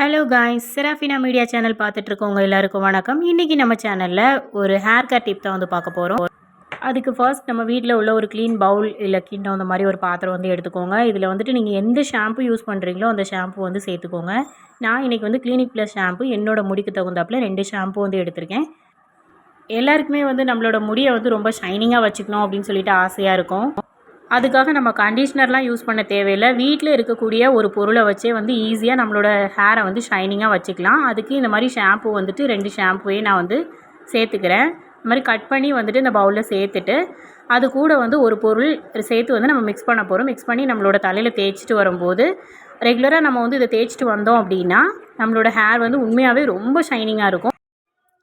Hello guys, Serafina media channel பார்த்துட்டு இருக்கவங்க எல்லாருக்கும் வணக்கம். இன்றைக்கி நம்ம சேனலில் ஒரு ஹேர் கேர் டிப் தான் வந்து பார்க்க போகிறோம். அதுக்கு ஃபர்ஸ்ட் நம்ம வீட்டில் உள்ள ஒரு க்ளீன் பவுல் இல்லை கிண்ணம் அந்த மாதிரி ஒரு பாத்திரம் வந்து எடுத்துக்கோங்க. இதில் வந்துட்டு நீங்கள் எந்த ஷாம்பு யூஸ் பண்ணுறீங்களோ அந்த ஷாம்பு வந்து சேர்த்துக்கோங்க. நான் இன்றைக்கி வந்து கிளினிக் ப்ளஸ் ஷாம்பு என்னோட முடிக்கு தகுந்தாப்பில் 2 ஷாம்பு வந்து எடுத்திருக்கேன். எல்லாருக்குமே வந்து நம்மளோட முடியை வந்து ரொம்ப ஷைனிங்காக வச்சுக்கணும் அப்படின்னு சொல்லிட்டு ஆசையாக இருக்கும். அதுக்காக நம்ம கண்டிஷ்னர்லாம் யூஸ் பண்ண தேவையில்லை. வீட்டில் இருக்கக்கூடிய ஒரு பொருளை வச்சே வந்து ஈஸியாக நம்மளோட ஹேரை வந்து ஷைனிங்காக வச்சுக்கலாம். அதுக்கு இந்த மாதிரி ஷாம்பு வந்துட்டு 2 ஷாம்புவே நான் வந்து சேர்த்துக்கிறேன். இந்த மாதிரி கட் பண்ணி வந்துட்டு இந்த பவுலில் சேர்த்துட்டு அது கூட வந்து ஒரு பொருள் சேர்த்து வந்து நம்ம மிக்ஸ் பண்ண போகிறோம். மிக்ஸ் பண்ணி நம்மளோட தலையில் தேய்ச்சிட்டு வரும்போது ரெகுலராக நம்ம வந்து இதை தேய்ச்சிட்டு வந்தோம் அப்படின்னா நம்மளோட ஹேர் வந்து உண்மையாகவே ரொம்ப ஷைனிங்காக இருக்கும்.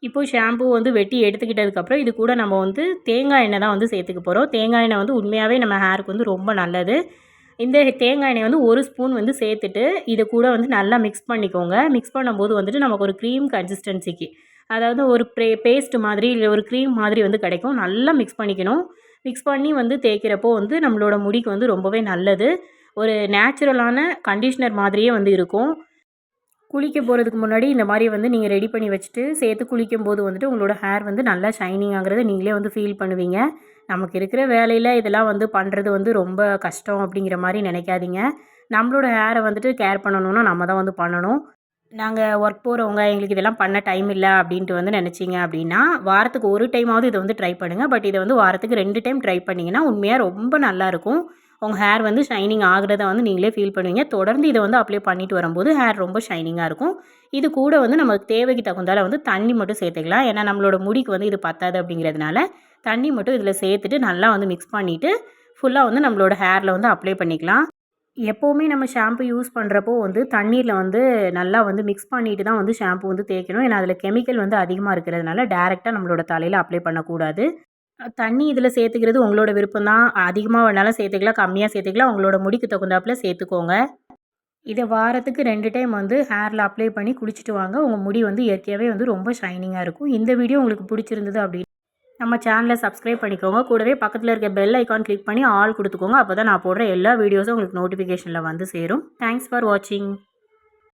இப்போது ஷாம்பு வந்து வெட்டி எடுத்துக்கிட்டதுக்கப்புறம் இது கூட நம்ம வந்து தேங்காய் எண்ணெய் தான் வந்து சேர்த்துக்க போகிறோம். தேங்காய் எண்ணெய் வந்து உண்மையாகவே நம்ம ஹேருக்கு வந்து ரொம்ப நல்லது. இந்த தேங்காய் எண்ணெய் வந்து 1 ஸ்பூன் வந்து சேர்த்துட்டு இது கூட வந்து நல்லா மிக்ஸ் பண்ணிக்கோங்க. மிக்ஸ் பண்ணும்போது வந்துட்டு நமக்கு ஒரு க்ரீம் கன்சிஸ்டன்சிக்கு, அதாவது ஒரு பேஸ்ட் மாதிரி இல்லை ஒரு க்ரீம் மாதிரி வந்து கிடைக்கும். நல்லா மிக்ஸ் பண்ணிக்கணும். மிக்ஸ் பண்ணி வந்து தேய்க்கிறப்போ வந்து நம்மளோட முடிக்கு வந்து ரொம்பவே நல்லது. ஒரு நேச்சுரலான கண்டிஷ்னர் மாதிரியே வந்து இருக்கும். குளிக்க போகிறதுக்கு முன்னாடி இந்த மாதிரி வந்து நீங்கள் ரெடி பண்ணி வச்சுட்டு சேர்த்து குளிக்கும்போது வந்துட்டு உங்களோட ஹேர் வந்து நல்லா ஷைனிங் ஆகிறத நீங்களே வந்து ஃபீல் பண்ணுவீங்க. நமக்கு இருக்கிற வேலையில் இதெல்லாம் வந்து பண்ணுறது வந்து ரொம்ப கஷ்டம் அப்படிங்கிற மாதிரி நினைக்காதீங்க. நம்மளோட ஹேரை வந்துட்டு கேர் பண்ணணுன்னா நம்ம தான் வந்து பண்ணணும். நாங்கள் ஒர்க் போகிறவங்க எங்களுக்கு இதெல்லாம் பண்ண டைம் இல்லை அப்படின்ட்டு வந்து நினச்சிங்க அப்படின்னா வாரத்துக்கு ஒரு டைமாவது இதை வந்து ட்ரை பண்ணுங்கள். பட் இதை வந்து வாரத்துக்கு 2 டைம் ட்ரை பண்ணிங்கன்னா உண்மையாக ரொம்ப நல்லாயிருக்கும். உங்கள் ஹேர் வந்து ஷைனிங் ஆகிறத வந்து நீங்களே ஃபீல் பண்ணுவீங்க. தொடர்ந்து இதை வந்து அப்ளை பண்ணிட்டு வரும்போது ஹேர் ரொம்ப ஷைனிங்காக இருக்கும். இது கூட வந்து நமக்கு தேவைக்கு தகுந்தால வந்து தண்ணி மட்டும் சேர்த்துக்கலாம். ஏன்னா நம்மளோட முடிக்கு வந்து இது பத்தாது அப்படிங்கிறதுனால தண்ணி மட்டும் இதில் சேர்த்துட்டு நல்லா வந்து மிக்ஸ் பண்ணிவிட்டு ஃபுல்லாக வந்து நம்மளோட ஹேரில் வந்து அப்ளை பண்ணிக்கலாம். எப்போவுமே நம்ம ஷாம்பு யூஸ் பண்ணுறப்போ வந்து தண்ணீரில் வந்து நல்லா வந்து மிக்ஸ் பண்ணிட்டு தான் வந்து ஷாம்பு வந்து தேய்க்கணும். ஏன்னா அதில் கெமிக்கல் வந்து அதிகமாக இருக்கிறதுனால டேரெக்டாக நம்மளோட தலையில் அப்ளை பண்ணக்கூடாது. தண்ணி இதில் சேர்த்துக்கிறது உங்களோட விருப்பம் தான். அதிகமாக வேணாலும் சேர்த்துக்கலாம், கம்மியாக சேர்த்துக்கலாம். உங்களோட முடிக்கு தகுந்தாப்பில் சேர்த்துக்கோங்க. இதை வாரத்துக்கு 2 டைம் வந்து ஹேரில் அப்ளை பண்ணி குளிச்சுட்டு வாங்க. உங்கள் முடி வந்து இயற்கையாகவே வந்து ரொம்ப ஷைனிங்காக இருக்கும். இந்த வீடியோ உங்களுக்கு பிடிச்சிருந்தது அப்படின்னு நம்ம சேனலை சப்ஸ்கிரைப் பண்ணிக்கோங்க. கூடவே பக்கத்தில் இருக்க பெல் ஐக்கான் கிளிக் பண்ணி ஆல் கொடுத்துக்கோங்க. அப்போ தான் நான் போடுற எல்லா வீடியோஸும் உங்களுக்கு நோட்டிஃபிகேஷனில் வந்து சேரும். தேங்க்ஸ் ஃபார் வாட்சிங்.